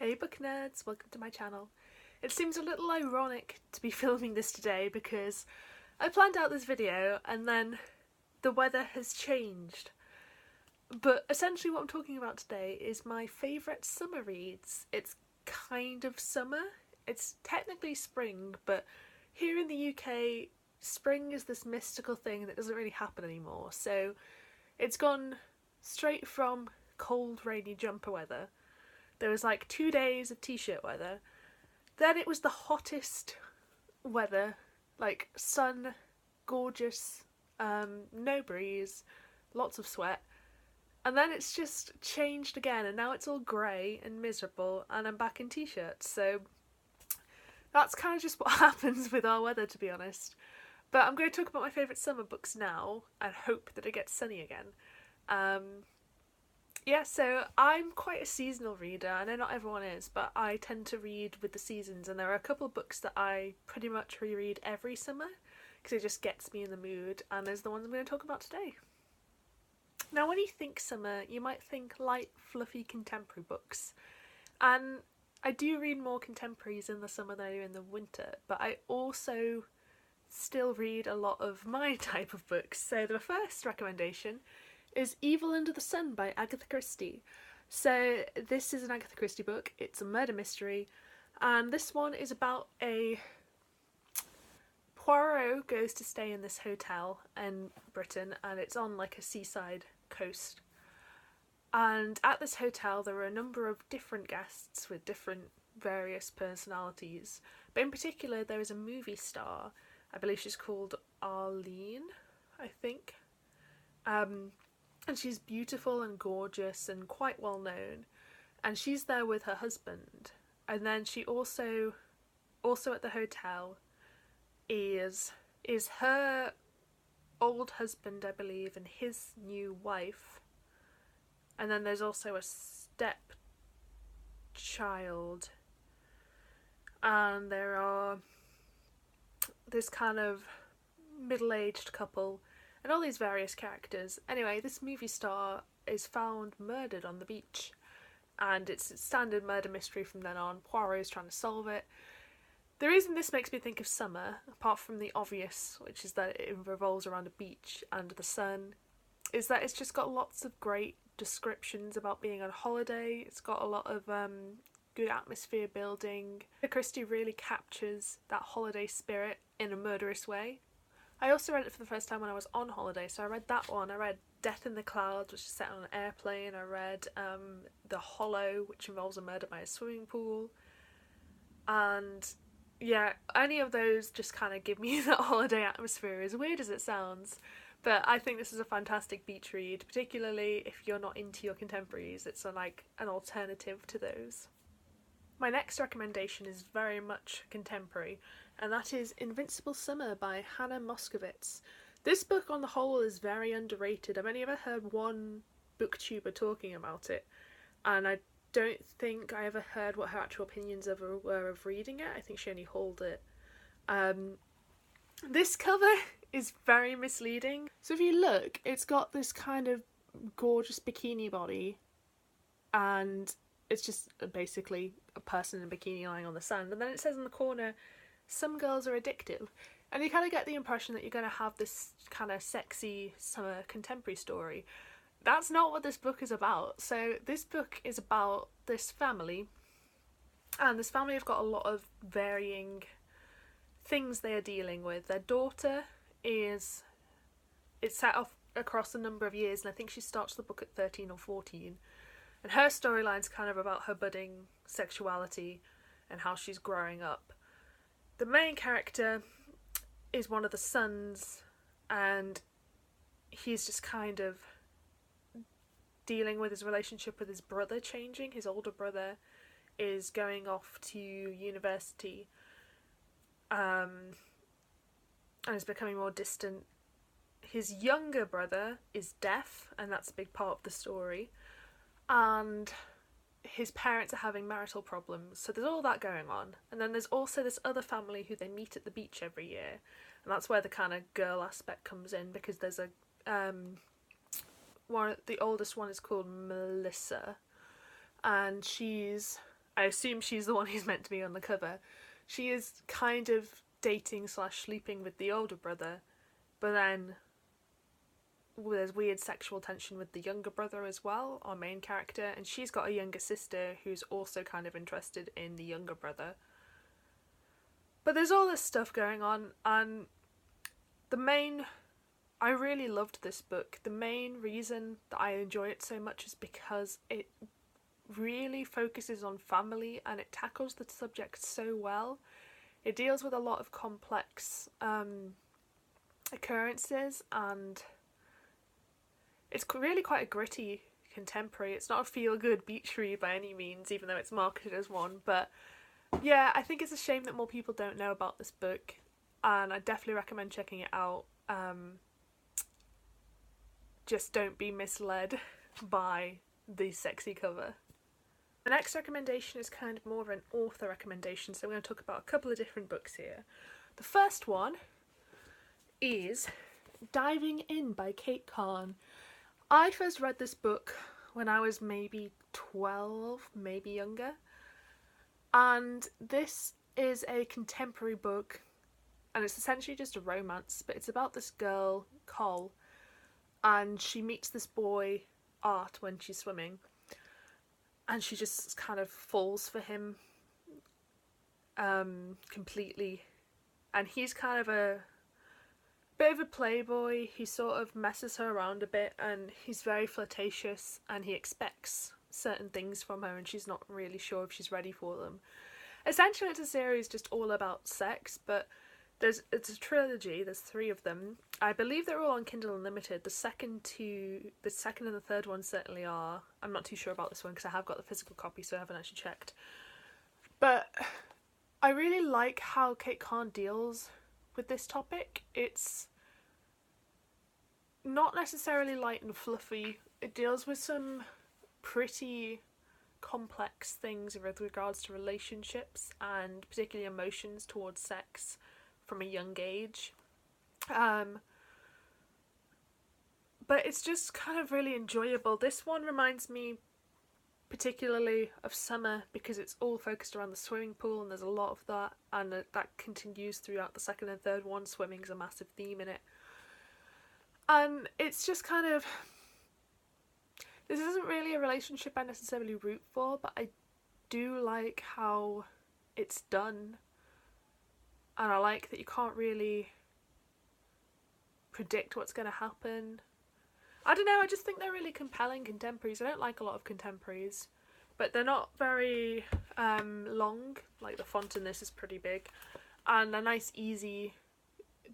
Hey book nerds, welcome to my channel. It seems a little ironic to be filming this today because I planned out this video and then the weather has changed. But essentially what I'm talking about today is my favourite summer reads. It's kind of summer. It's technically spring, but here in the UK, spring is this mystical thing that doesn't really happen anymore. So it's gone straight from cold, rainy jumper weather. There was like 2 days of t-shirt weather. Then it was the hottest weather, like sun, gorgeous, no breeze, lots of sweat. And then it's just changed again and now it's all grey and miserable and I'm back in t-shirts. So that's kind of just what happens with our weather, to be honest. But I'm going to talk about my favourite summer books now and hope that it gets sunny again. Yeah, so I'm quite a seasonal reader. I know not everyone is, but I tend to read with the seasons, and there are a couple of books that I pretty much reread every summer because it just gets me in the mood, and there's the ones I'm going to talk about today. Now, when you think summer, you might think light, fluffy contemporary books, and I do read more contemporaries in the summer than I do in the winter, but I also still read a lot of my type of books. So the first recommendation is Evil Under the Sun by Agatha Christie. So this is an Agatha Christie book. It's a murder mystery, and this one is about a Poirot goes to stay in this hotel in Britain, and it's on like a seaside coast. And at this hotel there are a number of different guests with different various personalities, but in particular there is a movie star. I believe she's called Arlene, I think. And she's beautiful and gorgeous and quite well known, and she's there with her husband. And then she also at the hotel is her old husband, I believe, and his new wife. And then there's also a step child, and there are this kind of middle-aged couple and all these various characters. Anyway, this movie star is found murdered on the beach, and it's a standard murder mystery from then on. Poirot is trying to solve it. The reason this makes me think of summer, apart from the obvious, which is that it revolves around a beach and the sun, is that it's just got lots of great descriptions about being on holiday. It's got a lot of good atmosphere building. Christie really captures that holiday spirit in a murderous way. I also read it for the first time when I was on holiday, so I read that one. I read Death in the Clouds, which is set on an airplane. I read The Hollow, which involves a murder by a swimming pool. And yeah, any of those just kind of give me that holiday atmosphere, as weird as it sounds. But I think this is a fantastic beach read, particularly if you're not into your contemporaries. It's like an alternative to those. My next recommendation is very much contemporary, and that is Invincible Summer by Hannah Moskowitz. This book on the whole is very underrated. I've only ever heard one booktuber talking about it, and I don't think I ever heard what her actual opinions were of reading it. I think she only hauled it. This cover is very misleading. So if you look, it's got this kind of gorgeous bikini body, and it's just basically a person in a bikini lying on the sand, and then it says in the corner, "Some girls are addictive," and you kind of get the impression that you're going to have this kind of sexy summer contemporary story. That's not what this book is about. So this book is about this family, and this family have got a lot of varying things they are dealing with. Their daughter it's set off across a number of years, and I think she starts the book at 13 or 14. And her storyline's kind of about her budding sexuality and how she's growing up. The main character is one of the sons, and he's just kind of dealing with his relationship with his brother changing. His older brother is going off to university, and is becoming more distant. His younger brother is deaf, and that's a big part of the story. And his parents are having marital problems, so there's all that going on. And then there's also this other family who they meet at the beach every year, and that's where the kind of girl aspect comes in, because there's a the oldest one is called Melissa, and she's I assume she's the one who's meant to be on the cover. She is kind of dating / sleeping with the older brother, but then there's weird sexual tension with the younger brother as well, our main character, and she's got a younger sister who's also kind of interested in the younger brother. But there's all this stuff going on, and I really loved this book. The main reason that I enjoy it so much is because it really focuses on family and it tackles the subject so well. It deals with a lot of complex occurrences, and it's really quite a gritty contemporary. It's not a feel-good beach read by any means, even though it's marketed as one, but yeah, I think it's a shame that more people don't know about this book, and I definitely recommend checking it out. Just don't be misled by the sexy cover. The next recommendation is kind of more of an author recommendation, so I'm going to talk about a couple of different books here. The first one is Diving In by Kate Cann. I first read this book when I was maybe 12, maybe younger, and this is a contemporary book, and it's essentially just a romance, but it's about this girl, Cole, and she meets this boy, Art, when she's swimming, and she just kind of falls for him completely, and he's kind of a bit of a playboy. He sort of messes her around a bit, and he's very flirtatious, and he expects certain things from her, and she's not really sure if she's ready for them. Essentially, it's a series just all about sex, but it's a trilogy. There's 3 of them. I believe they're all on Kindle Unlimited. The second and the third one certainly are. I'm not too sure about this one because I have got the physical copy, so I haven't actually checked. But I really like how Kate Cann deals with this topic. It's not necessarily light and fluffy. It deals with some pretty complex things with regards to relationships and particularly emotions towards sex from a young age. But it's just kind of really enjoyable. This one reminds me particularly of summer because it's all focused around the swimming pool, and there's a lot of that, and that continues throughout the second and third one. Swimming's a massive theme in it. And it's just kind of, this isn't really a relationship I necessarily root for, but I do like how it's done, and I like that you can't really predict what's going to happen. I don't know, I just think they're really compelling contemporaries. I don't like a lot of contemporaries, but they're not very long. Like, the font in this is pretty big, and they're nice, easy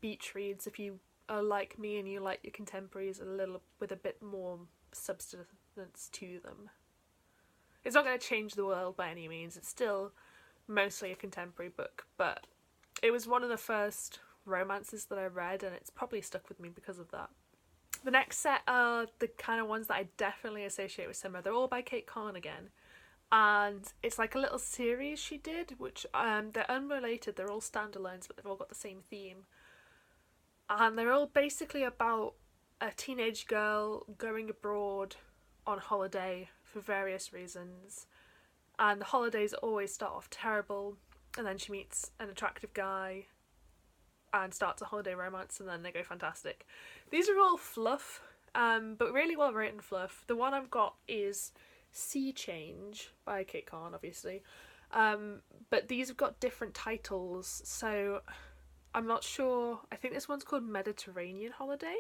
beach reads if you are like me and you like your contemporaries with a bit more substance to them. It's not going to change the world by any means. It's still mostly a contemporary book, but it was one of the first romances that I read, and it's probably stuck with me because of that. The next set are the kind of ones that I definitely associate with summer. They're all by Kate Cann again, and it's like a little series she did, which they're unrelated. They're all standalones, but they've all got the same theme, and they're all basically about a teenage girl going abroad on holiday for various reasons, and the holidays always start off terrible, and then she meets an attractive guy and starts a holiday romance, and then they go fantastic. These are all fluff, but really well written fluff. The one I've got is Sea Change by Kate Cann, obviously, but these have got different titles, so I'm not sure. I think this one's called Mediterranean Holiday,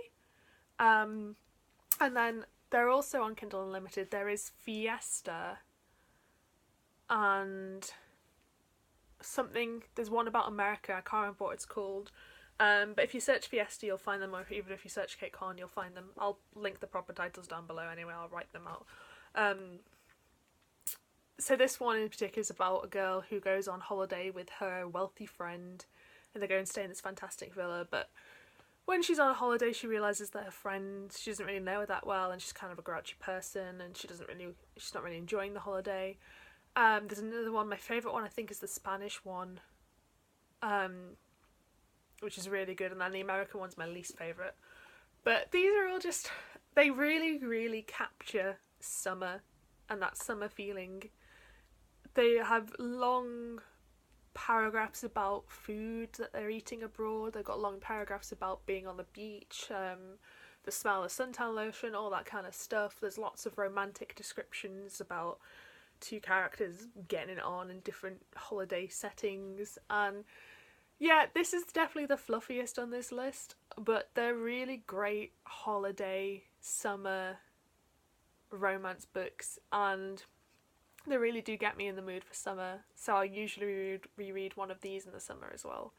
and then they're also on Kindle Unlimited. There is Fiesta, and there's one about America, I can't remember what it's called, but if you search Fiesta you'll find them, or even if you search Kate Cann you'll find them. I'll link the proper titles down below anyway, I'll write them out. So this one in particular is about a girl who goes on holiday with her wealthy friend, and they go and stay in this fantastic villa, but when she's on a holiday she realises that her friend, she doesn't really know her that well, and she's kind of a grouchy person, and she's not really enjoying the holiday. There's another one, my favourite one I think is the Spanish one, which is really good, and then the American one's my least favourite. But these are all just, they really, really capture summer and that summer feeling. They have long paragraphs about food that they're eating abroad. They've got long paragraphs about being on the beach, the smell of suntan lotion, all that kind of stuff. There's lots of romantic descriptions about two characters getting it on in different holiday settings. And yeah, this is definitely the fluffiest on this list, but they're really great holiday, summer romance books, and they really do get me in the mood for summer, so I usually reread one of these in the summer as well.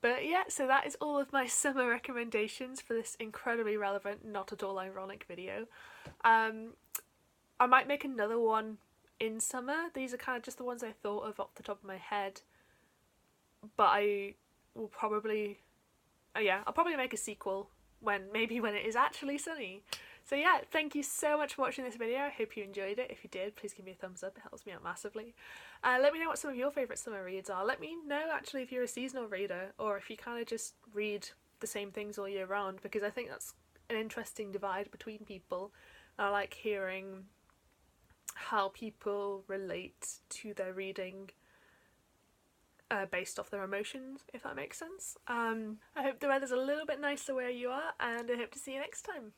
But yeah, so that is all of my summer recommendations for this incredibly relevant, not at all ironic video. I might make another one in summer. These are kind of just the ones I thought of off the top of my head, but I will probably, I'll probably make a sequel when it is actually sunny. So yeah, thank you so much for watching this video. I hope you enjoyed it. If you did, please give me a thumbs up. It helps me out massively. Let me know what some of your favourite summer reads are. Let me know actually if you're a seasonal reader, or if you kind of just read the same things all year round, because I think that's an interesting divide between people. I like hearing how people relate to their reading based off their emotions, if that makes sense. I hope the weather's a little bit nicer where you are, and I hope to see you next time.